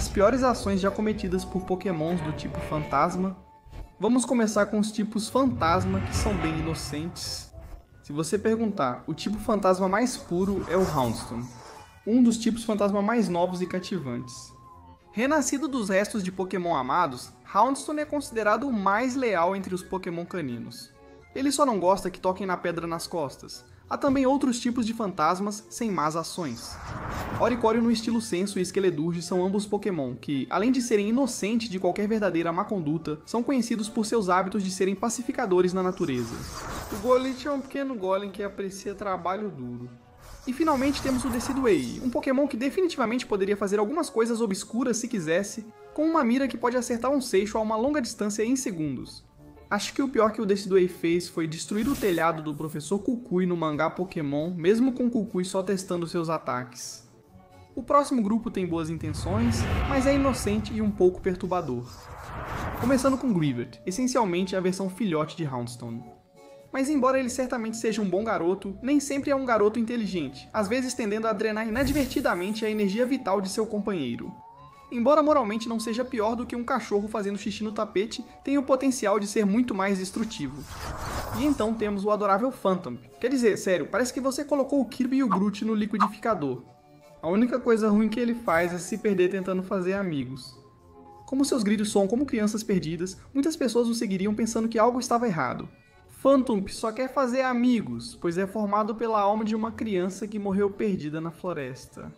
as piores ações já cometidas por pokémons do tipo fantasma. Vamos começar com os tipos fantasma, que são bem inocentes. Se você perguntar, o tipo fantasma mais puro é o Houndour, um dos tipos fantasma mais novos e cativantes. Renascido dos restos de Pokémon amados, Houndour é considerado o mais leal entre os Pokémon caninos. Ele só não gosta que toquem na pedra nas costas. Há também outros tipos de fantasmas sem más ações. Oricorio no estilo Senso e Skeledirge são ambos Pokémon que, além de serem inocentes de qualquer verdadeira má conduta, são conhecidos por seus hábitos de serem pacificadores na natureza. O Golett é um pequeno golem que aprecia trabalho duro. E finalmente temos o Decidueye, um Pokémon que definitivamente poderia fazer algumas coisas obscuras se quisesse, com uma mira que pode acertar um seixo a uma longa distância em segundos. Acho que o pior que o Decidueye fez foi destruir o telhado do Professor Kukui no mangá Pokémon, mesmo com Kukui só testando seus ataques. O próximo grupo tem boas intenções, mas é inocente e um pouco perturbador. Começando com Gravett, essencialmente a versão filhote de Houndstone. Mas embora ele certamente seja um bom garoto, nem sempre é um garoto inteligente, às vezes tendendo a drenar inadvertidamente a energia vital de seu companheiro. Embora moralmente não seja pior do que um cachorro fazendo xixi no tapete, tem o potencial de ser muito mais destrutivo. E então temos o adorável Phantom. Quer dizer, sério, parece que você colocou o Kirby e o Groot no liquidificador. A única coisa ruim que ele faz é se perder tentando fazer amigos. Como seus gritos soam como crianças perdidas, muitas pessoas o seguiriam pensando que algo estava errado. Phantom só quer fazer amigos, pois é formado pela alma de uma criança que morreu perdida na floresta.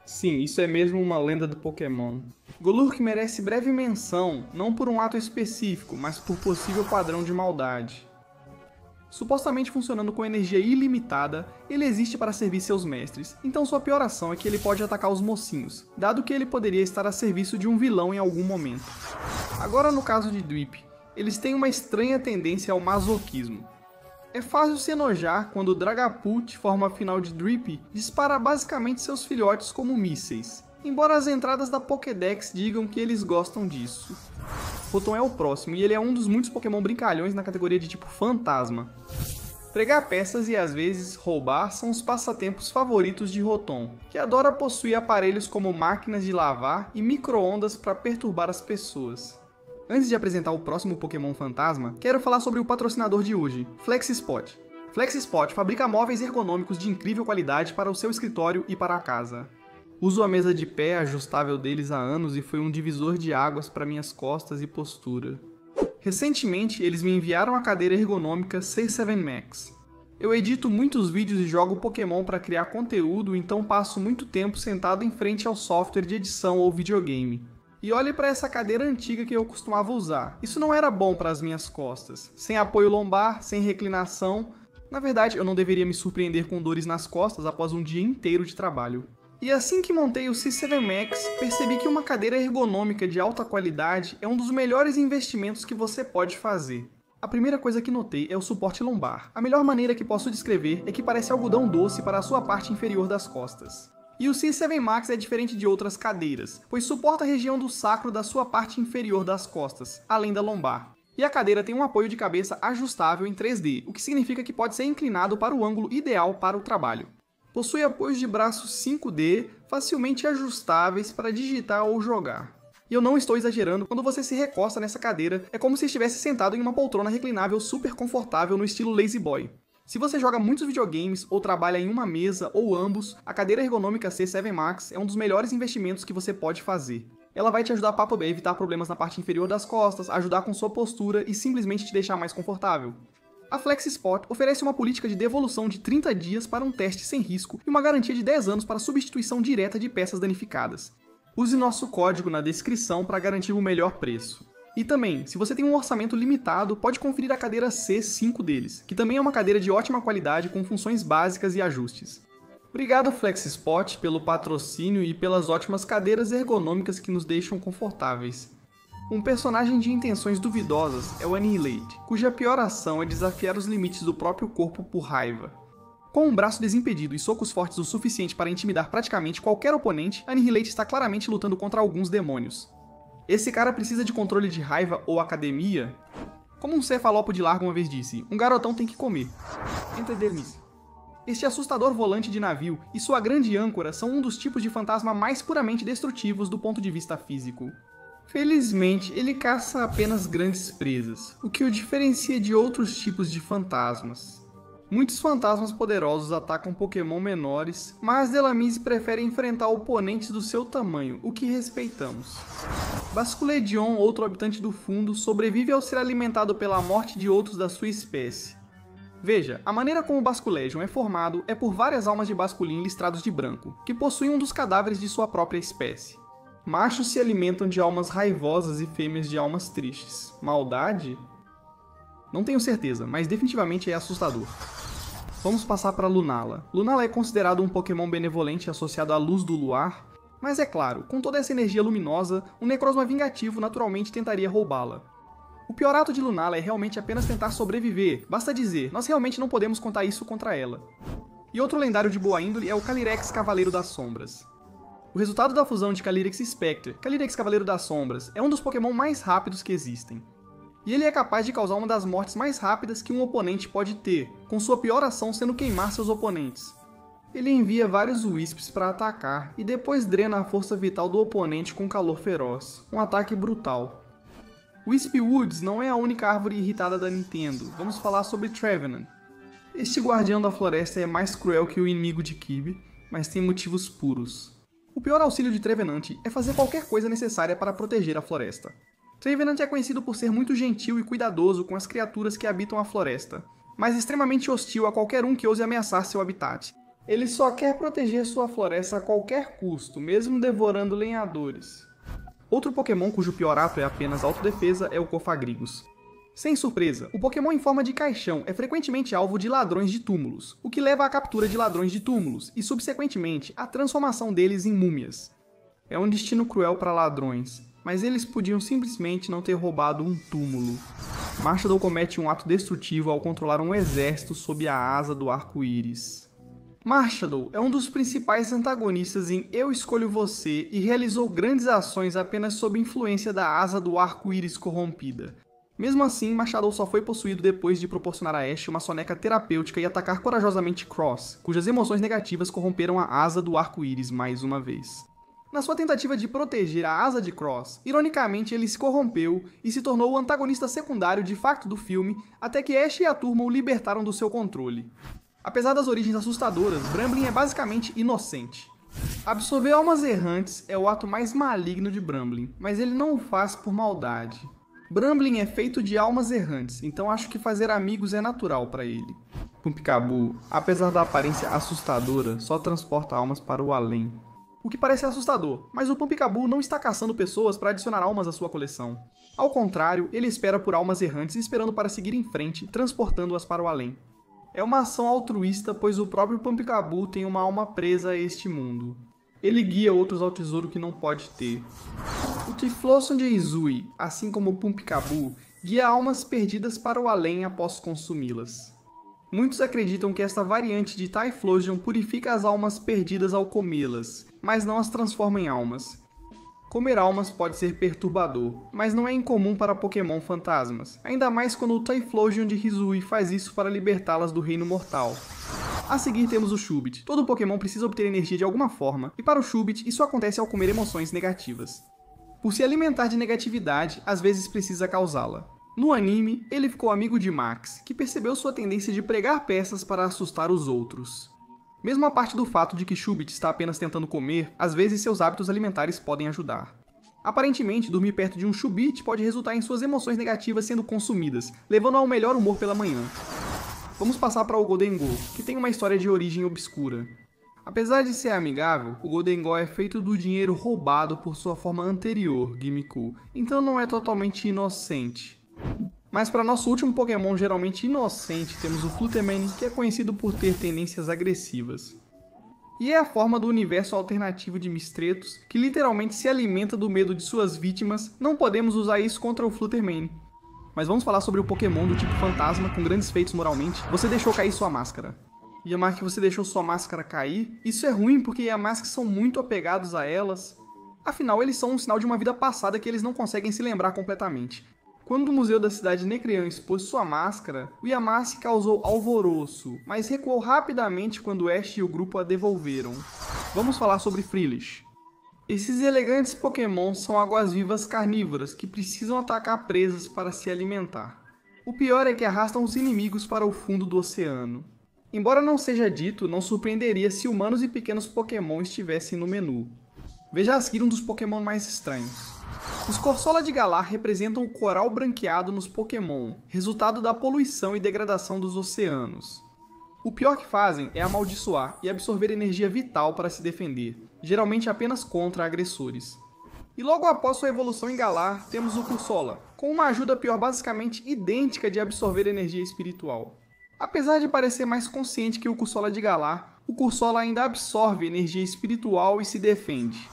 Sim, isso é mesmo uma lenda do Pokémon. Golurk merece breve menção, não por um ato específico, mas por possível padrão de maldade. Supostamente funcionando com energia ilimitada, ele existe para servir seus mestres, então sua pior ação é que ele pode atacar os mocinhos, dado que ele poderia estar a serviço de um vilão em algum momento. Agora no caso de Dweep, eles têm uma estranha tendência ao masoquismo. É fácil se enojar quando o Dragapult, forma final de Dweep, dispara basicamente seus filhotes como mísseis, embora as entradas da Pokédex digam que eles gostam disso. Rotom é o próximo, e ele é um dos muitos Pokémon brincalhões na categoria de tipo fantasma. Pregar peças e às vezes roubar são os passatempos favoritos de Rotom, que adora possuir aparelhos como máquinas de lavar e micro-ondas para perturbar as pessoas. Antes de apresentar o próximo Pokémon fantasma, quero falar sobre o patrocinador de hoje, Flexspot. Flexspot fabrica móveis ergonômicos de incrível qualidade para o seu escritório e para a casa. Uso a mesa de pé ajustável deles há anos e foi um divisor de águas para minhas costas e postura. Recentemente, eles me enviaram a cadeira ergonômica C7 Max. Eu edito muitos vídeos e jogo Pokémon para criar conteúdo, então passo muito tempo sentado em frente ao software de edição ou videogame. E olhe para essa cadeira antiga que eu costumava usar. Isso não era bom para as minhas costas. Sem apoio lombar, sem reclinação. Na verdade, eu não deveria me surpreender com dores nas costas após um dia inteiro de trabalho. E assim que montei o C7 Max, percebi que uma cadeira ergonômica de alta qualidade é um dos melhores investimentos que você pode fazer. A primeira coisa que notei é o suporte lombar. A melhor maneira que posso descrever é que parece algodão doce para a sua parte inferior das costas. E o C7 Max é diferente de outras cadeiras, pois suporta a região do sacro da sua parte inferior das costas, além da lombar. E a cadeira tem um apoio de cabeça ajustável em 3D, o que significa que pode ser inclinado para o ângulo ideal para o trabalho. Possui apoios de braços 5D, facilmente ajustáveis para digitar ou jogar. E eu não estou exagerando, quando você se recosta nessa cadeira, é como se estivesse sentado em uma poltrona reclinável super confortável no estilo Lazy Boy. Se você joga muitos videogames ou trabalha em uma mesa ou ambos, a cadeira ergonômica C7 Max é um dos melhores investimentos que você pode fazer. Ela vai te ajudar a poder evitar problemas na parte inferior das costas, ajudar com sua postura e simplesmente te deixar mais confortável. A Flexspot oferece uma política de devolução de 30 dias para um teste sem risco e uma garantia de 10 anos para substituição direta de peças danificadas. Use nosso código na descrição para garantir o melhor preço. E também, se você tem um orçamento limitado, pode conferir a cadeira C5 deles, que também é uma cadeira de ótima qualidade com funções básicas e ajustes. Obrigado Flexspot pelo patrocínio e pelas ótimas cadeiras ergonômicas que nos deixam confortáveis. Um personagem de intenções duvidosas é o Annihilate, cuja pior ação é desafiar os limites do próprio corpo por raiva. Com um braço desimpedido e socos fortes o suficiente para intimidar praticamente qualquer oponente, Annihilate está claramente lutando contra alguns demônios. Esse cara precisa de controle de raiva ou academia? Como um cefalópode largo uma vez disse, um garotão tem que comer. Entendermos. Este assustador volante de navio e sua grande âncora são um dos tipos de fantasma mais puramente destrutivos do ponto de vista físico. Felizmente, ele caça apenas grandes presas, o que o diferencia de outros tipos de fantasmas. Muitos fantasmas poderosos atacam Pokémon menores, mas Delamise prefere enfrentar oponentes do seu tamanho, o que respeitamos. Basculedion, outro habitante do fundo, sobrevive ao ser alimentado pela morte de outros da sua espécie. Veja, a maneira como o Basculedion é formado é por várias almas de Basculin listrados de branco, que possuem um dos cadáveres de sua própria espécie. Machos se alimentam de almas raivosas e fêmeas de almas tristes. Maldade? Não tenho certeza, mas definitivamente é assustador. Vamos passar para Lunala. Lunala é considerado um Pokémon benevolente associado à luz do luar, mas é claro, com toda essa energia luminosa, um Necrozma vingativo naturalmente tentaria roubá-la. O pior ato de Lunala é realmente apenas tentar sobreviver, basta dizer, nós realmente não podemos contar isso contra ela. E outro lendário de boa índole é o Calyrex Cavaleiro das Sombras. O resultado da fusão de Calyrex e Spectre, Calyrex Cavaleiro das Sombras, é um dos Pokémon mais rápidos que existem. E ele é capaz de causar uma das mortes mais rápidas que um oponente pode ter, com sua pior ação sendo queimar seus oponentes. Ele envia vários Wisps para atacar e depois drena a força vital do oponente com calor feroz, um ataque brutal. Wisp Woods não é a única árvore irritada da Nintendo, vamos falar sobre Trevenant. Este guardião da floresta é mais cruel que o inimigo de Kirby, mas tem motivos puros. O pior auxílio de Trevenant é fazer qualquer coisa necessária para proteger a floresta. Trevenant é conhecido por ser muito gentil e cuidadoso com as criaturas que habitam a floresta, mas extremamente hostil a qualquer um que ouse ameaçar seu habitat. Ele só quer proteger sua floresta a qualquer custo, mesmo devorando lenhadores. Outro Pokémon cujo pior ato é apenas autodefesa é o Cofagrigus. Sem surpresa, o Pokémon em forma de caixão é frequentemente alvo de ladrões de túmulos, o que leva à captura de ladrões de túmulos e, subsequentemente, à transformação deles em múmias. É um destino cruel para ladrões, mas eles podiam simplesmente não ter roubado um túmulo. Machadol comete um ato destrutivo ao controlar um exército sob a asa do arco-íris. Machadol é um dos principais antagonistas em Eu Escolho Você e realizou grandes ações apenas sob influência da asa do arco-íris corrompida. Mesmo assim, Machadol só foi possuído depois de proporcionar a Ash uma soneca terapêutica e atacar corajosamente Cross, cujas emoções negativas corromperam a asa do arco-íris mais uma vez. Na sua tentativa de proteger a asa de Cross, ironicamente ele se corrompeu e se tornou o antagonista secundário de facto do filme, até que Ash e a turma o libertaram do seu controle. Apesar das origens assustadoras, Bramblin é basicamente inocente. Absorver almas errantes é o ato mais maligno de Bramblin, mas ele não o faz por maldade. Bramblin é feito de almas errantes, então acho que fazer amigos é natural para ele. Pumpkaboo, apesar da aparência assustadora, só transporta almas para o além. O que parece assustador, mas o Pumpkaboo não está caçando pessoas para adicionar almas à sua coleção. Ao contrário, ele espera por almas errantes esperando para seguir em frente, transportando-as para o além. É uma ação altruísta, pois o próprio Pumpkaboo tem uma alma presa a este mundo. Ele guia outros ao tesouro que não pode ter. O Typhlosion de Hisui, assim como o Pumpkaboo, guia almas perdidas para o além após consumi-las. Muitos acreditam que esta variante de Typhlosion purifica as almas perdidas ao comê-las, mas não as transforma em almas. Comer almas pode ser perturbador, mas não é incomum para Pokémon fantasmas, ainda mais quando o Typhlosion de Hisui faz isso para libertá-las do reino mortal. A seguir temos o Chubit. Todo Pokémon precisa obter energia de alguma forma, e para o Chubit isso acontece ao comer emoções negativas. Por se alimentar de negatividade, às vezes precisa causá-la. No anime, ele ficou amigo de Max, que percebeu sua tendência de pregar peças para assustar os outros. Mesmo a parte do fato de que Chubit está apenas tentando comer, às vezes seus hábitos alimentares podem ajudar. Aparentemente, dormir perto de um Chubit pode resultar em suas emoções negativas sendo consumidas, levando ao melhor humor pela manhã. Vamos passar para o Gholdengo, que tem uma história de origem obscura. Apesar de ser amigável, o Gholdengo é feito do dinheiro roubado por sua forma anterior, Gimiku, então não é totalmente inocente. Mas para nosso último Pokémon geralmente inocente, temos o Fluttermane, que é conhecido por ter tendências agressivas. E é a forma do universo alternativo de Mistretos, que literalmente se alimenta do medo de suas vítimas. Não podemos usar isso contra o Fluttermane. Mas vamos falar sobre o Pokémon do tipo fantasma com grandes feitos moralmente. Você deixou cair sua máscara. Yamar, que você deixou sua máscara cair? Isso é ruim porque Yamasks são muito apegados a elas. Afinal, eles são um sinal de uma vida passada que eles não conseguem se lembrar completamente. Quando o museu da cidade de Necrean expôs sua máscara, o Yamase causou alvoroço, mas recuou rapidamente quando Ash e o grupo a devolveram. Vamos falar sobre Freelish. Esses elegantes pokémons são águas-vivas carnívoras que precisam atacar presas para se alimentar. O pior é que arrastam os inimigos para o fundo do oceano. Embora não seja dito, não surpreenderia se humanos e pequenos pokémon estivessem no menu. Veja a seguir um dos pokémon mais estranhos. Os Corsola de Galar representam o coral branqueado nos Pokémon, resultado da poluição e degradação dos oceanos. O pior que fazem é amaldiçoar e absorver energia vital para se defender, geralmente apenas contra agressores. E logo após sua evolução em Galar, temos o Cursola, com uma ajuda pior basicamente idêntica de absorver energia espiritual. Apesar de parecer mais consciente que o Cursola de Galar, o Cursola ainda absorve energia espiritual e se defende.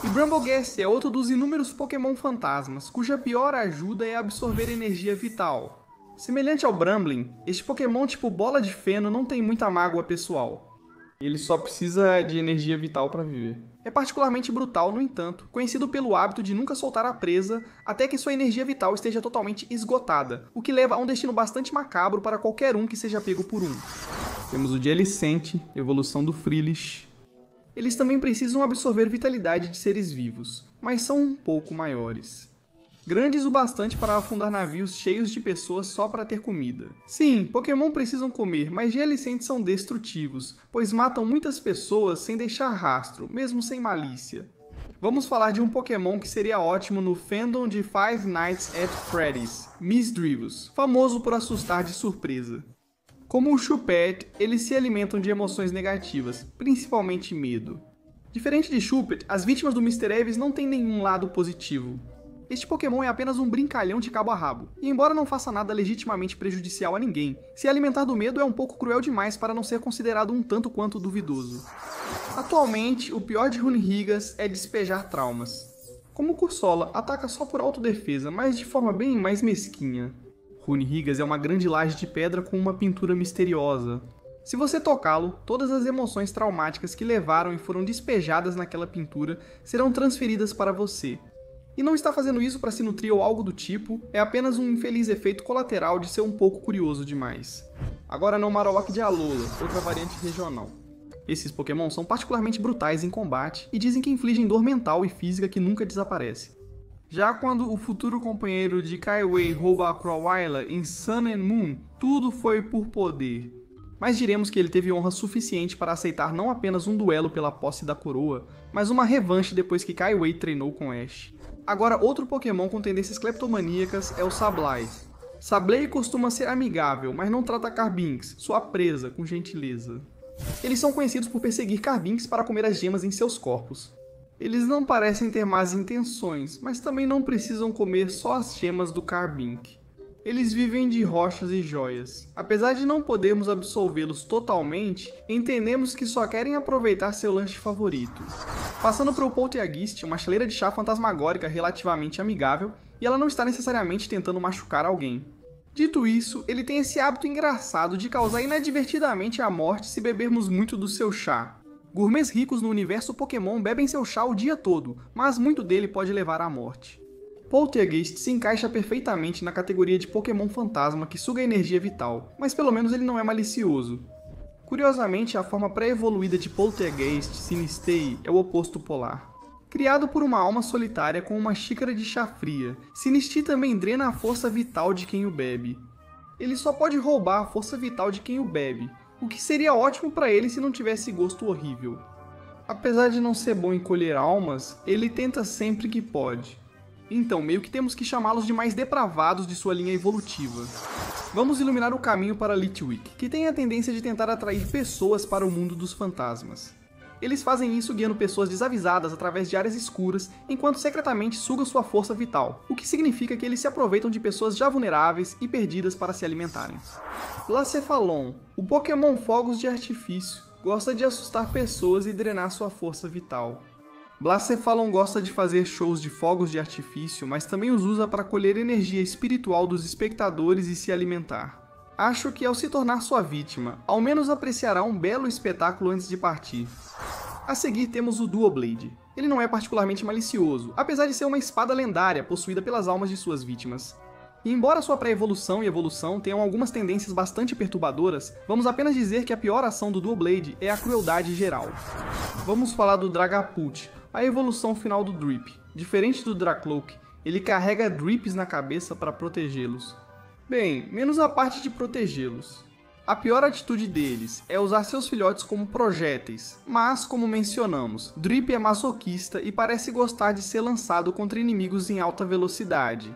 E Brambleghast é outro dos inúmeros Pokémon fantasmas, cuja pior ajuda é absorver energia vital. Semelhante ao Bramblin, este Pokémon tipo bola de feno não tem muita mágoa pessoal. Ele só precisa de energia vital para viver. É particularmente brutal, no entanto, conhecido pelo hábito de nunca soltar a presa até que sua energia vital esteja totalmente esgotada, o que leva a um destino bastante macabro para qualquer um que seja pego por um. Temos o Jellicent, evolução do Freelish. Eles também precisam absorver vitalidade de seres vivos, mas são um pouco maiores. Grandes o bastante para afundar navios cheios de pessoas só para ter comida. Sim, Pokémon precisam comer, mas Jellicents são destrutivos, pois matam muitas pessoas sem deixar rastro, mesmo sem malícia. Vamos falar de um Pokémon que seria ótimo no fandom de Five Nights at Freddy's, Misdreavus, famoso por assustar de surpresa. Como o Choupette, eles se alimentam de emoções negativas, principalmente medo. Diferente de Choupette, as vítimas do Mr. Eves não têm nenhum lado positivo. Este Pokémon é apenas um brincalhão de cabo a rabo, e embora não faça nada legitimamente prejudicial a ninguém, se alimentar do medo é um pouco cruel demais para não ser considerado um tanto quanto duvidoso. Atualmente, o pior de Runerigas é despejar traumas. Como o Cursola, ataca só por autodefesa, mas de forma bem mais mesquinha. Runerigas é uma grande laje de pedra com uma pintura misteriosa. Se você tocá-lo, todas as emoções traumáticas que levaram e foram despejadas naquela pintura serão transferidas para você. E não está fazendo isso para se nutrir ou algo do tipo, é apenas um infeliz efeito colateral de ser um pouco curioso demais. Agora no Marowak de Alola, outra variante regional. Esses Pokémon são particularmente brutais em combate e dizem que infligem dor mental e física que nunca desaparece. Já quando o futuro companheiro de Kaiway rouba a Crowila em Sun and Moon, tudo foi por poder. Mas diremos que ele teve honra suficiente para aceitar não apenas um duelo pela posse da coroa, mas uma revanche depois que Kaiway treinou com Ash. Agora, outro Pokémon com tendências cleptomaníacas é o Sableye. Sableye costuma ser amigável, mas não trata Carbinks, sua presa, com gentileza. Eles são conhecidos por perseguir Carbinks para comer as gemas em seus corpos. Eles não parecem ter más intenções, mas também não precisam comer só as gemas do Carbink. Eles vivem de rochas e joias. Apesar de não podermos absolvê-los totalmente, entendemos que só querem aproveitar seu lanche favorito. Passando para o Poltergeist, uma chaleira de chá fantasmagórica relativamente amigável, e ela não está necessariamente tentando machucar alguém. Dito isso, ele tem esse hábito engraçado de causar inadvertidamente a morte se bebermos muito do seu chá. Gourmets ricos no universo Pokémon bebem seu chá o dia todo, mas muito dele pode levar à morte. Poltergeist se encaixa perfeitamente na categoria de Pokémon fantasma que suga energia vital, mas pelo menos ele não é malicioso. Curiosamente, a forma pré-evoluída de Poltergeist, Sinistei, é o oposto polar. Criado por uma alma solitária com uma xícara de chá fria, Sinistei também drena a força vital de quem o bebe. Ele só pode roubar a força vital de quem o bebe, o que seria ótimo para ele se não tivesse gosto horrível. Apesar de não ser bom em colher almas, ele tenta sempre que pode. Então, meio que temos que chamá-los de mais depravados de sua linha evolutiva. Vamos iluminar o caminho para Litwick, que tem a tendência de tentar atrair pessoas para o mundo dos fantasmas. Eles fazem isso guiando pessoas desavisadas através de áreas escuras, enquanto secretamente sugam sua força vital, o que significa que eles se aproveitam de pessoas já vulneráveis e perdidas para se alimentarem. Blacephalon, o Pokémon Fogos de Artifício, gosta de assustar pessoas e drenar sua força vital. Blacephalon gosta de fazer shows de fogos de artifício, mas também os usa para colher energia espiritual dos espectadores e se alimentar. Acho que ao se tornar sua vítima, ao menos apreciará um belo espetáculo antes de partir. A seguir temos o Duoblade. Ele não é particularmente malicioso, apesar de ser uma espada lendária possuída pelas almas de suas vítimas. E embora sua pré-evolução e evolução tenham algumas tendências bastante perturbadoras, vamos apenas dizer que a pior ação do Doublade é a crueldade geral. Vamos falar do Dragapult, a evolução final do Drip. Diferente do Dracloak, ele carrega Drips na cabeça para protegê-los. Bem, menos a parte de protegê-los. A pior atitude deles é usar seus filhotes como projéteis, mas, como mencionamos, Drip é masoquista e parece gostar de ser lançado contra inimigos em alta velocidade.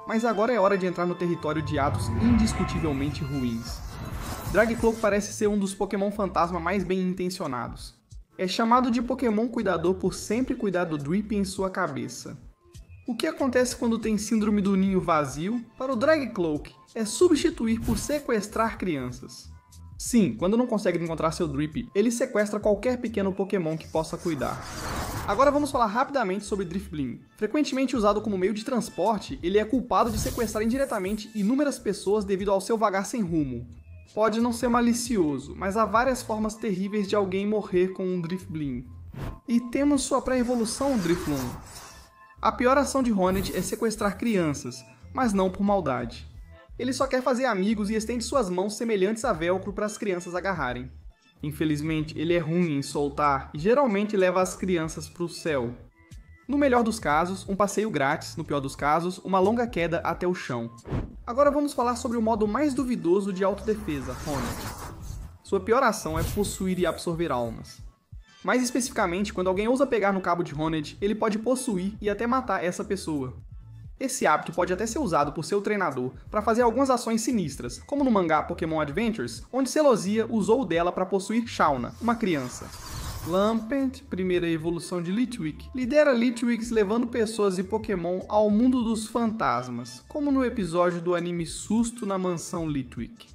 Mas agora é hora de entrar no território de atos indiscutivelmente ruins. Dragcloak parece ser um dos Pokémon fantasma mais bem intencionados. É chamado de Pokémon cuidador por sempre cuidar do Drip em sua cabeça. O que acontece quando tem síndrome do ninho vazio, para o Dragcloak, é substituir por sequestrar crianças. Sim, quando não consegue encontrar seu Drip, ele sequestra qualquer pequeno Pokémon que possa cuidar. Agora vamos falar rapidamente sobre Drifblim. Frequentemente usado como meio de transporte, ele é culpado de sequestrar indiretamente inúmeras pessoas devido ao seu vagar sem rumo. Pode não ser malicioso, mas há várias formas terríveis de alguém morrer com um Drifblim. E temos sua pré-evolução, Drifloon. A pior ação de Honed é sequestrar crianças, mas não por maldade. Ele só quer fazer amigos e estende suas mãos semelhantes a velcro para as crianças agarrarem. Infelizmente, ele é ruim em soltar e geralmente leva as crianças para o céu. No melhor dos casos, um passeio grátis, no pior dos casos, uma longa queda até o chão. Agora vamos falar sobre o modo mais duvidoso de autodefesa, Honed. Sua pior ação é possuir e absorver almas. Mais especificamente, quando alguém ousa pegar no cabo de Honed, ele pode possuir e até matar essa pessoa. Esse hábito pode até ser usado por seu treinador para fazer algumas ações sinistras, como no mangá Pokémon Adventures, onde Celosia usou o dela para possuir Shauna, uma criança. Lampent, primeira evolução de Litwick, lidera Litwicks levando pessoas e Pokémon ao mundo dos fantasmas, como no episódio do anime Susto na mansão Litwick.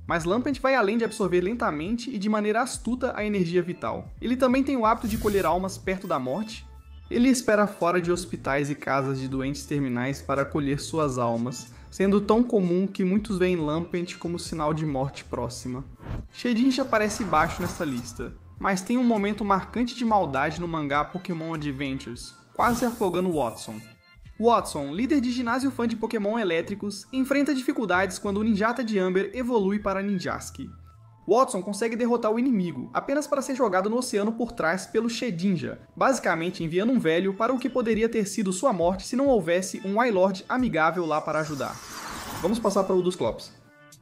Mas Lampent vai além de absorver lentamente e de maneira astuta a energia vital. Ele também tem o hábito de colher almas perto da morte. Ele espera fora de hospitais e casas de doentes terminais para colher suas almas, sendo tão comum que muitos veem Lampent como sinal de morte próxima. Shedinja aparece baixo nessa lista, mas tem um momento marcante de maldade no mangá Pokémon Adventures, quase afogando Watson. Watson, líder de ginásio fã de Pokémon elétricos, enfrenta dificuldades quando o Ninjata de Amber evolui para Ninjaski. Watson consegue derrotar o inimigo, apenas para ser jogado no oceano por trás pelo Shedinja, basicamente enviando um velho para o que poderia ter sido sua morte se não houvesse um Wailord amigável lá para ajudar. Vamos passar para o Dusclops.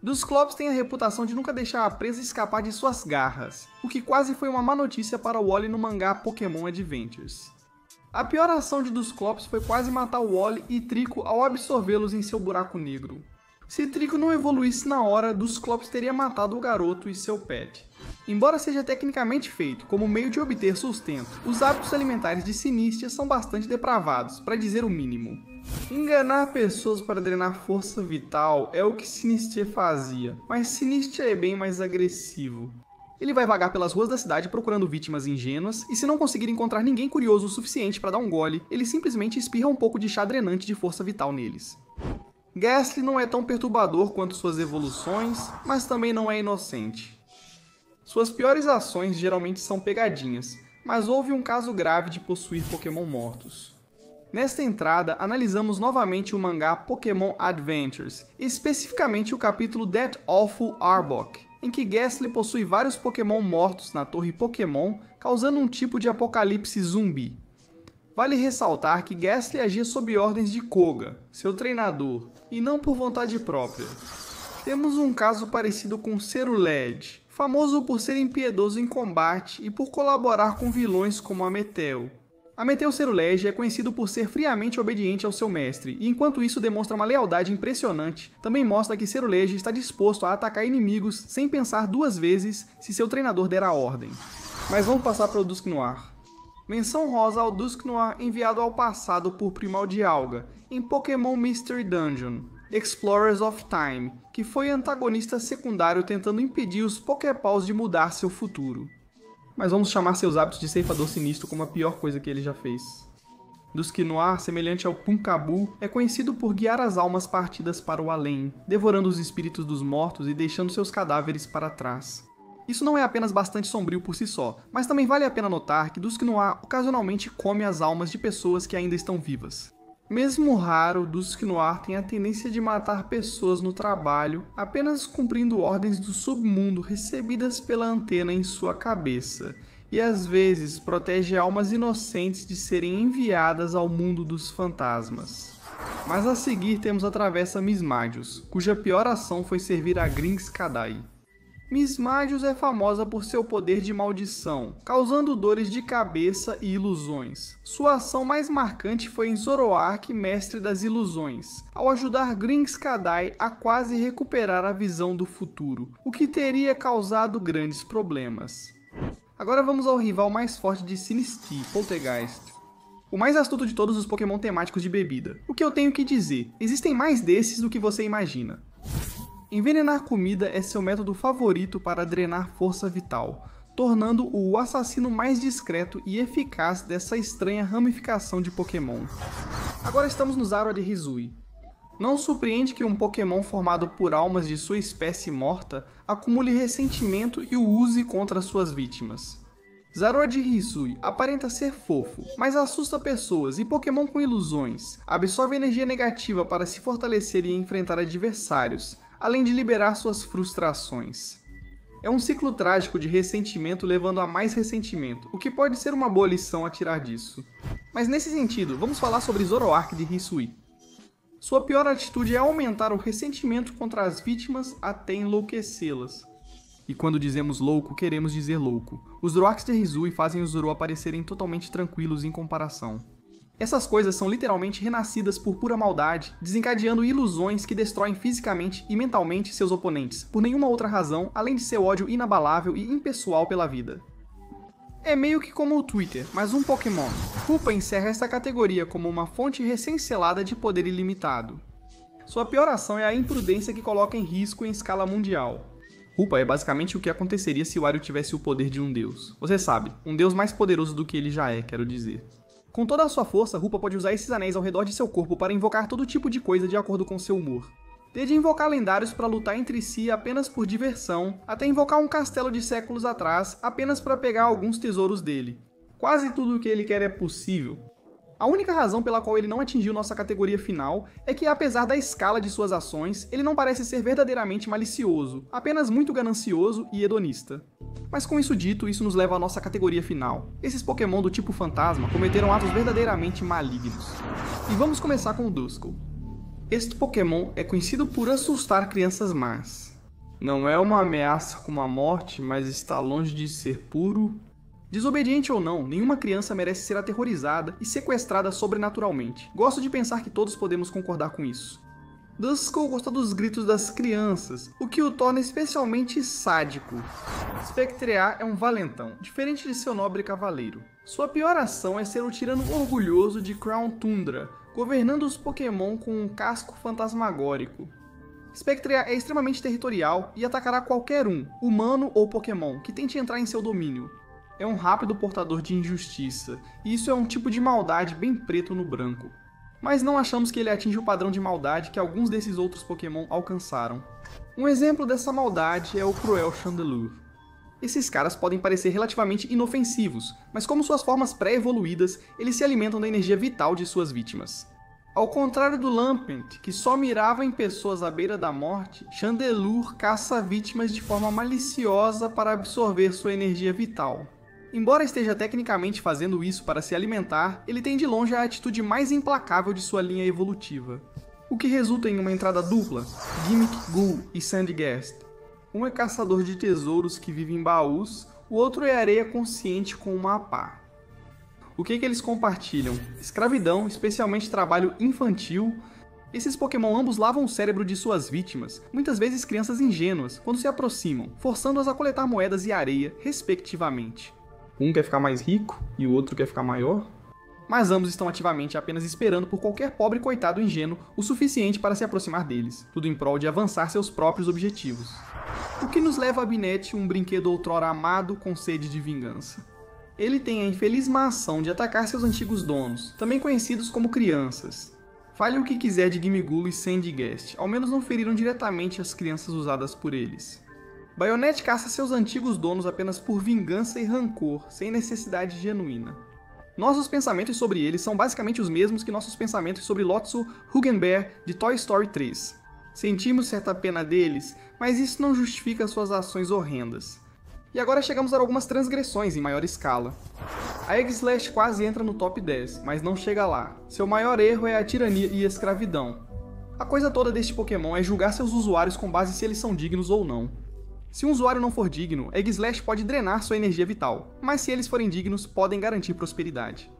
Dusclops tem a reputação de nunca deixar a presa escapar de suas garras, o que quase foi uma má notícia para o Wally no mangá Pokémon Adventures. A pior ação de Dusclops foi quase matar o Wally e Trico ao absorvê-los em seu buraco negro. Se Trico não evoluísse na hora, Dusclops teria matado o garoto e seu pet. Embora seja tecnicamente feito como meio de obter sustento, os hábitos alimentares de Sinistia são bastante depravados, para dizer o mínimo. Enganar pessoas para drenar força vital é o que Sinistia fazia, mas Sinistia é bem mais agressivo. Ele vai vagar pelas ruas da cidade procurando vítimas ingênuas, e se não conseguir encontrar ninguém curioso o suficiente para dar um gole, ele simplesmente espirra um pouco de chá drenante de força vital neles. Gastly não é tão perturbador quanto suas evoluções, mas também não é inocente. Suas piores ações geralmente são pegadinhas, mas houve um caso grave de possuir Pokémon mortos. Nesta entrada, analisamos novamente o mangá Pokémon Adventures, especificamente o capítulo That Awful Arbok, em que Gastly possui vários Pokémon mortos na Torre Pokémon, causando um tipo de apocalipse zumbi. Vale ressaltar que Gastly agia sob ordens de Koga, seu treinador, e não por vontade própria. Temos um caso parecido com Cerulege, famoso por ser impiedoso em combate e por colaborar com vilões como Ameteu. Ameteu Cerulege é conhecido por ser friamente obediente ao seu mestre, e enquanto isso demonstra uma lealdade impressionante, também mostra que Cerulege está disposto a atacar inimigos sem pensar duas vezes se seu treinador der a ordem. Mas vamos passar para o Dusknoir. Menção rosa ao Dusknoir enviado ao passado por Primordialga, em Pokémon Mystery Dungeon, Explorers of Time, que foi antagonista secundário tentando impedir os Pokéballs de mudar seu futuro. Mas vamos chamar seus hábitos de ceifador sinistro como a pior coisa que ele já fez. Dusknoir, semelhante ao Punkabu, é conhecido por guiar as almas partidas para o além, devorando os espíritos dos mortos e deixando seus cadáveres para trás. Isso não é apenas bastante sombrio por si só, mas também vale a pena notar que Dusknoir ocasionalmente come as almas de pessoas que ainda estão vivas. Mesmo raro, Dusknoir tem a tendência de matar pessoas no trabalho apenas cumprindo ordens do submundo recebidas pela antena em sua cabeça, e às vezes protege almas inocentes de serem enviadas ao mundo dos fantasmas. Mas a seguir temos a Travessa Mismagius, cuja pior ação foi servir a Gring's Kadai. Mismagius é famosa por seu poder de maldição, causando dores de cabeça e ilusões. Sua ação mais marcante foi em Zoroark, Mestre das Ilusões, ao ajudar Gring's Kadai a quase recuperar a visão do futuro, o que teria causado grandes problemas. Agora vamos ao rival mais forte de Sinistee, Poltergeist. O mais astuto de todos os Pokémon temáticos de bebida. O que eu tenho que dizer? Existem mais desses do que você imagina. Envenenar comida é seu método favorito para drenar força vital, tornando-o o assassino mais discreto e eficaz dessa estranha ramificação de Pokémon. Agora estamos no Zarua de Hisui. Não surpreende que um Pokémon formado por almas de sua espécie morta acumule ressentimento e o use contra suas vítimas. Zarua de Hisui aparenta ser fofo, mas assusta pessoas e Pokémon com ilusões, absorve energia negativa para se fortalecer e enfrentar adversários, além de liberar suas frustrações. É um ciclo trágico de ressentimento levando a mais ressentimento, o que pode ser uma boa lição a tirar disso. Mas nesse sentido, vamos falar sobre Zoroark de Hisui. Sua pior atitude é aumentar o ressentimento contra as vítimas até enlouquecê-las. E quando dizemos louco, queremos dizer louco. Os Zoroarks de Hisui fazem os Zoro parecerem totalmente tranquilos em comparação. Essas coisas são literalmente renascidas por pura maldade, desencadeando ilusões que destroem fisicamente e mentalmente seus oponentes, por nenhuma outra razão além de seu ódio inabalável e impessoal pela vida. É meio que como o Twitter, mas um Pokémon. Hoopa encerra esta categoria como uma fonte recém-selada de poder ilimitado. Sua pior ação é a imprudência que coloca em risco em escala mundial. Hoopa é basicamente o que aconteceria se Wario tivesse o poder de um deus. Você sabe, um deus mais poderoso do que ele já é, quero dizer. Com toda a sua força, Hoopa pode usar esses anéis ao redor de seu corpo para invocar todo tipo de coisa de acordo com seu humor. Desde invocar lendários para lutar entre si apenas por diversão, até invocar um castelo de séculos atrás apenas para pegar alguns tesouros dele. Quase tudo o que ele quer é possível. A única razão pela qual ele não atingiu nossa categoria final é que, apesar da escala de suas ações, ele não parece ser verdadeiramente malicioso, apenas muito ganancioso e hedonista. Mas com isso dito, isso nos leva à nossa categoria final. Esses Pokémon do tipo fantasma cometeram atos verdadeiramente malignos. E vamos começar com o Duskull. Este Pokémon é conhecido por assustar crianças más. Não é uma ameaça como a morte, mas está longe de ser puro. Desobediente ou não, nenhuma criança merece ser aterrorizada e sequestrada sobrenaturalmente. Gosto de pensar que todos podemos concordar com isso. Duskull gosta dos gritos das crianças, o que o torna especialmente sádico. Spectrear é um valentão, diferente de seu nobre cavaleiro. Sua pior ação é ser o tirano orgulhoso de Crown Tundra, governando os Pokémon com um casco fantasmagórico. Spectrear é extremamente territorial e atacará qualquer um, humano ou Pokémon, que tente entrar em seu domínio. É um rápido portador de injustiça, e isso é um tipo de maldade bem preto no branco. Mas não achamos que ele atinge o padrão de maldade que alguns desses outros Pokémon alcançaram. Um exemplo dessa maldade é o cruel Chandelure. Esses caras podem parecer relativamente inofensivos, mas como suas formas pré-evoluídas, eles se alimentam da energia vital de suas vítimas. Ao contrário do Lampent, que só mirava em pessoas à beira da morte, Chandelure caça vítimas de forma maliciosa para absorver sua energia vital. Embora esteja tecnicamente fazendo isso para se alimentar, ele tem de longe a atitude mais implacável de sua linha evolutiva. O que resulta em uma entrada dupla, Gimmick Ghoul e Sandygast. Um é caçador de tesouros que vive em baús, o outro é areia consciente com uma pá. O que eles compartilham? Escravidão, especialmente trabalho infantil. Esses Pokémon ambos lavam o cérebro de suas vítimas, muitas vezes crianças ingênuas, quando se aproximam, forçando-as a coletar moedas e areia, respectivamente. Um quer ficar mais rico e o outro quer ficar maior? Mas ambos estão ativamente apenas esperando por qualquer pobre coitado ingênuo o suficiente para se aproximar deles, tudo em prol de avançar seus próprios objetivos. O que nos leva a Binette, um brinquedo outrora amado com sede de vingança. Ele tem a infeliz má ação de atacar seus antigos donos, também conhecidos como crianças. Fale o que quiser de Gimmighoul e Sandygast, ao menos não feriram diretamente as crianças usadas por eles. Bayonet caça seus antigos donos apenas por vingança e rancor, sem necessidade genuína. Nossos pensamentos sobre eles são basicamente os mesmos que nossos pensamentos sobre Lotso Hugenbear de Toy Story 3. Sentimos certa pena deles, mas isso não justifica suas ações horrendas. E agora chegamos a algumas transgressões em maior escala. A Eggslash quase entra no top 10, mas não chega lá. Seu maior erro é a tirania e a escravidão. A coisa toda deste Pokémon é julgar seus usuários com base se eles são dignos ou não. Se um usuário não for digno, Eggslash pode drenar sua energia vital, mas se eles forem dignos, podem garantir prosperidade.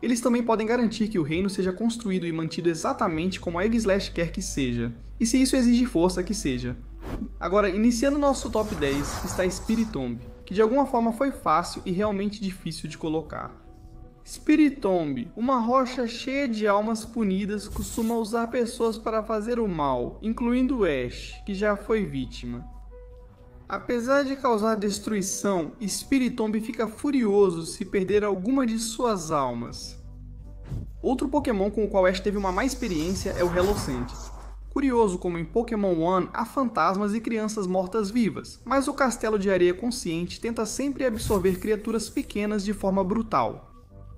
Eles também podem garantir que o reino seja construído e mantido exatamente como a Eggslash quer que seja, e se isso exige força, que seja. Agora, iniciando nosso top 10, está Spiritomb, que de alguma forma foi fácil e realmente difícil de colocar. Spiritomb, uma rocha cheia de almas punidas, costuma usar pessoas para fazer o mal, incluindo Ash, que já foi vítima. Apesar de causar destruição, Spiritomb fica furioso se perder alguma de suas almas. Outro Pokémon com o qual Ash teve uma má experiência é o Helocent. Curioso como em Pokémon One há fantasmas e crianças mortas-vivas, mas o Castelo de Areia Consciente tenta sempre absorver criaturas pequenas de forma brutal.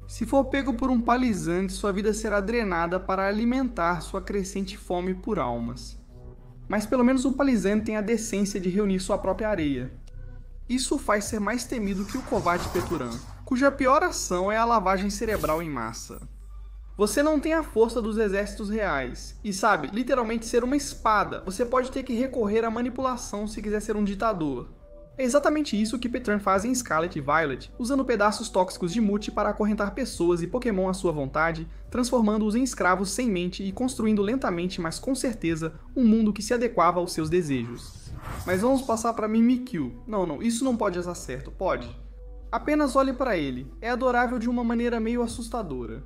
Se for pego por um Palizante, sua vida será drenada para alimentar sua crescente fome por almas. Mas pelo menos o Palizante tem a decência de reunir sua própria areia. Isso o faz ser mais temido que o covarde Peturan, cuja pior ação é a lavagem cerebral em massa. Você não tem a força dos exércitos reais, e sabe, literalmente ser uma espada, você pode ter que recorrer à manipulação se quiser ser um ditador. É exatamente isso que Peturan faz em Scarlet e Violet, usando pedaços tóxicos de Mute para acorrentar pessoas e Pokémon à sua vontade, transformando-os em escravos sem mente e construindo lentamente, mas com certeza, um mundo que se adequava aos seus desejos. Mas vamos passar para Mimikyu. Não, isso não pode dar certo, pode. Apenas olhe para ele, é adorável de uma maneira meio assustadora.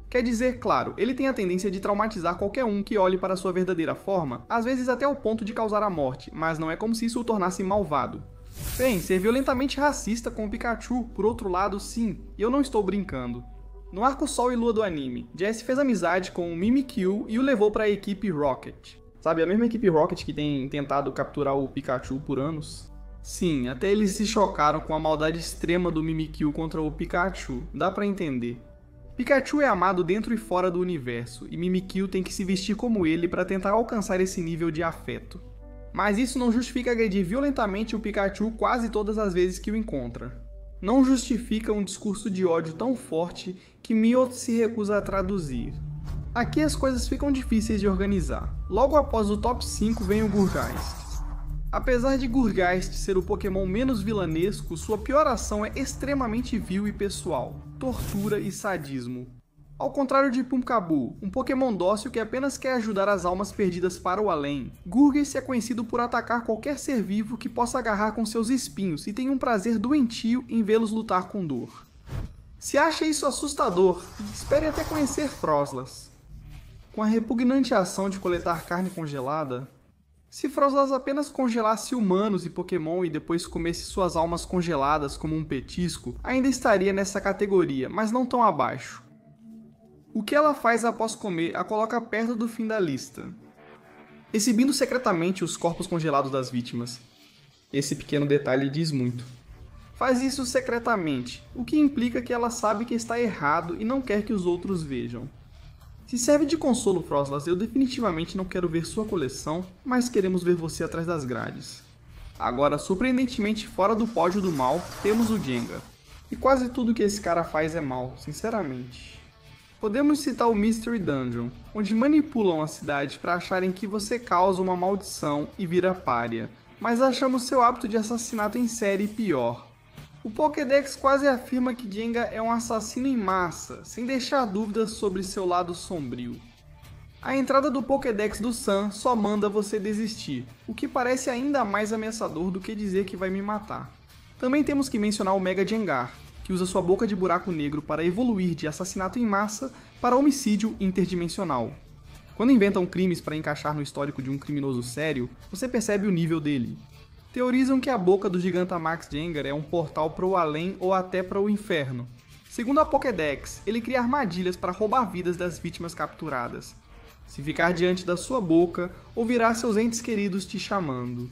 Quer dizer, claro, ele tem a tendência de traumatizar qualquer um que olhe para sua verdadeira forma, às vezes até o ponto de causar a morte, mas não é como se isso o tornasse malvado. Bem, ser violentamente racista com o Pikachu, por outro lado, sim, e eu não estou brincando. No arco Sol e Lua do anime, Jesse fez amizade com o Mimikyu e o levou para a equipe Rocket. Sabe, a mesma equipe Rocket que tem tentado capturar o Pikachu por anos? Sim, até eles se chocaram com a maldade extrema do Mimikyu contra o Pikachu, dá pra entender. Pikachu é amado dentro e fora do universo, e Mimikyu tem que se vestir como ele para tentar alcançar esse nível de afeto. Mas isso não justifica agredir violentamente o Pikachu quase todas as vezes que o encontra. Não justifica um discurso de ódio tão forte que Mio se recusa a traduzir. Aqui as coisas ficam difíceis de organizar. Logo após o top 5 vem o Gurgeist. Apesar de Gurgeist ser o Pokémon menos vilanesco, sua pior ação é extremamente vil e pessoal, tortura e sadismo. Ao contrário de Pumpkaboo, um Pokémon dócil que apenas quer ajudar as almas perdidas para o além, Gurgeist é conhecido por atacar qualquer ser vivo que possa agarrar com seus espinhos e tem um prazer doentio em vê-los lutar com dor. Se acha isso assustador, espere até conhecer Froslass. Com a repugnante ação de coletar carne congelada, se Froslass apenas congelasse humanos e Pokémon e depois comesse suas almas congeladas como um petisco, ainda estaria nessa categoria, mas não tão abaixo. O que ela faz após comer a coloca perto do fim da lista, exibindo secretamente os corpos congelados das vítimas. Esse pequeno detalhe diz muito. Faz isso secretamente, o que implica que ela sabe que está errado e não quer que os outros vejam. Se serve de consolo, Froslass, eu definitivamente não quero ver sua coleção, mas queremos ver você atrás das grades. Agora, surpreendentemente fora do pódio do mal, temos o Gengar. E quase tudo que esse cara faz é mal, sinceramente. Podemos citar o Mystery Dungeon, onde manipulam a cidade para acharem que você causa uma maldição e vira pária, mas achamos seu hábito de assassinato em série pior. O Pokédex quase afirma que Gengar é um assassino em massa, sem deixar dúvidas sobre seu lado sombrio. A entrada do Pokédex do Sun só manda você desistir, o que parece ainda mais ameaçador do que dizer que vai me matar. Também temos que mencionar o Mega Gengar, que usa sua boca de buraco negro para evoluir de assassinato em massa para homicídio interdimensional. Quando inventam crimes para encaixar no histórico de um criminoso sério, você percebe o nível dele. Teorizam que a boca do Gigantamax Gengar é um portal para o além ou até para o inferno. Segundo a Pokédex, ele cria armadilhas para roubar vidas das vítimas capturadas. Se ficar diante da sua boca, ouvirá seus entes queridos te chamando.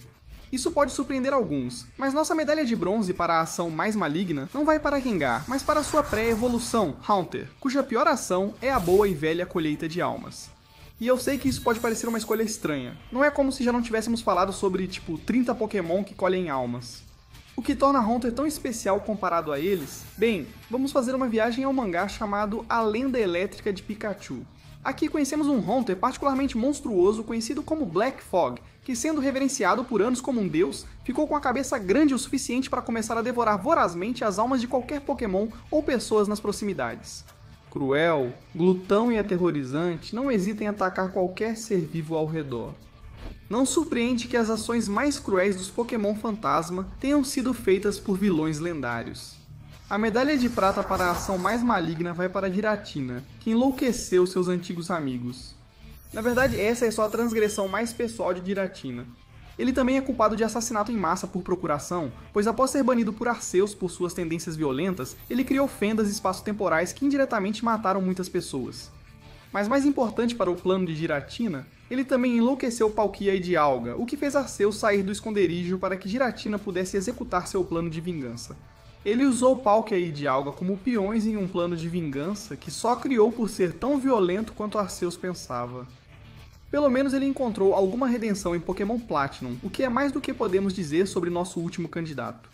Isso pode surpreender alguns, mas nossa medalha de bronze para a ação mais maligna não vai para Rengar, mas para sua pré-evolução, Haunter, cuja pior ação é a boa e velha colheita de almas. E eu sei que isso pode parecer uma escolha estranha, não é como se já não tivéssemos falado sobre, 30 Pokémon que colhem almas. O que torna Haunter tão especial comparado a eles? Bem, vamos fazer uma viagem ao mangá chamado A Lenda Elétrica de Pikachu. Aqui conhecemos um Haunter particularmente monstruoso conhecido como Black Fog, que sendo reverenciado por anos como um deus, ficou com a cabeça grande o suficiente para começar a devorar vorazmente as almas de qualquer Pokémon ou pessoas nas proximidades. Cruel, glutão e aterrorizante, não hesita em atacar qualquer ser vivo ao redor. Não surpreende que as ações mais cruéis dos Pokémon Fantasma tenham sido feitas por vilões lendários. A medalha de prata para a ação mais maligna vai para Giratina, que enlouqueceu seus antigos amigos. Na verdade, essa é só a transgressão mais pessoal de Giratina. Ele também é culpado de assassinato em massa por procuração, pois após ser banido por Arceus por suas tendências violentas, ele criou fendas espaço-temporais que indiretamente mataram muitas pessoas. Mas mais importante para o plano de Giratina, ele também enlouqueceu Palkia e Dialga, o que fez Arceus sair do esconderijo para que Giratina pudesse executar seu plano de vingança. Ele usou Palkia e Dialga como peões em um plano de vingança que só criou por ser tão violento quanto Arceus pensava. Pelo menos ele encontrou alguma redenção em Pokémon Platinum, o que é mais do que podemos dizer sobre nosso último candidato.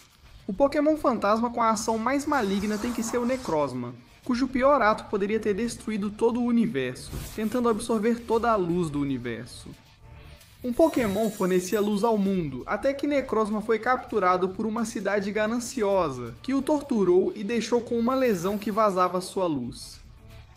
O Pokémon Fantasma com a ação mais maligna tem que ser o Necrozma, cujo pior ato poderia ter destruído todo o universo, tentando absorver toda a luz do universo. Um Pokémon fornecia luz ao mundo, até que Necrozma foi capturado por uma cidade gananciosa, que o torturou e deixou com uma lesão que vazava sua luz.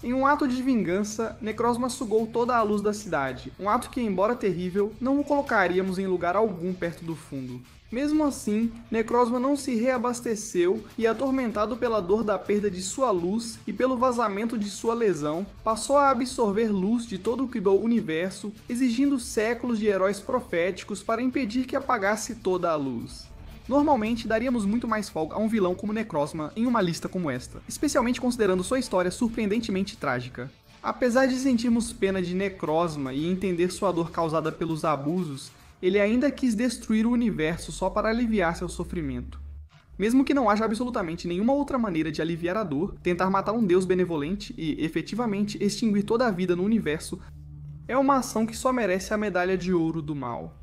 Em um ato de vingança, Necrozma sugou toda a luz da cidade, um ato que, embora terrível, não o colocaríamos em lugar algum perto do fundo. Mesmo assim, Necrozma não se reabasteceu e, atormentado pela dor da perda de sua luz e pelo vazamento de sua lesão, passou a absorver luz de todo o universo, exigindo séculos de heróis proféticos para impedir que apagasse toda a luz. Normalmente, daríamos muito mais folga a um vilão como Necrozma em uma lista como esta, especialmente considerando sua história surpreendentemente trágica. Apesar de sentirmos pena de Necrozma e entender sua dor causada pelos abusos, ele ainda quis destruir o universo só para aliviar seu sofrimento. Mesmo que não haja absolutamente nenhuma outra maneira de aliviar a dor, tentar matar um deus benevolente e, efetivamente, extinguir toda a vida no universo é uma ação que só merece a medalha de ouro do mal.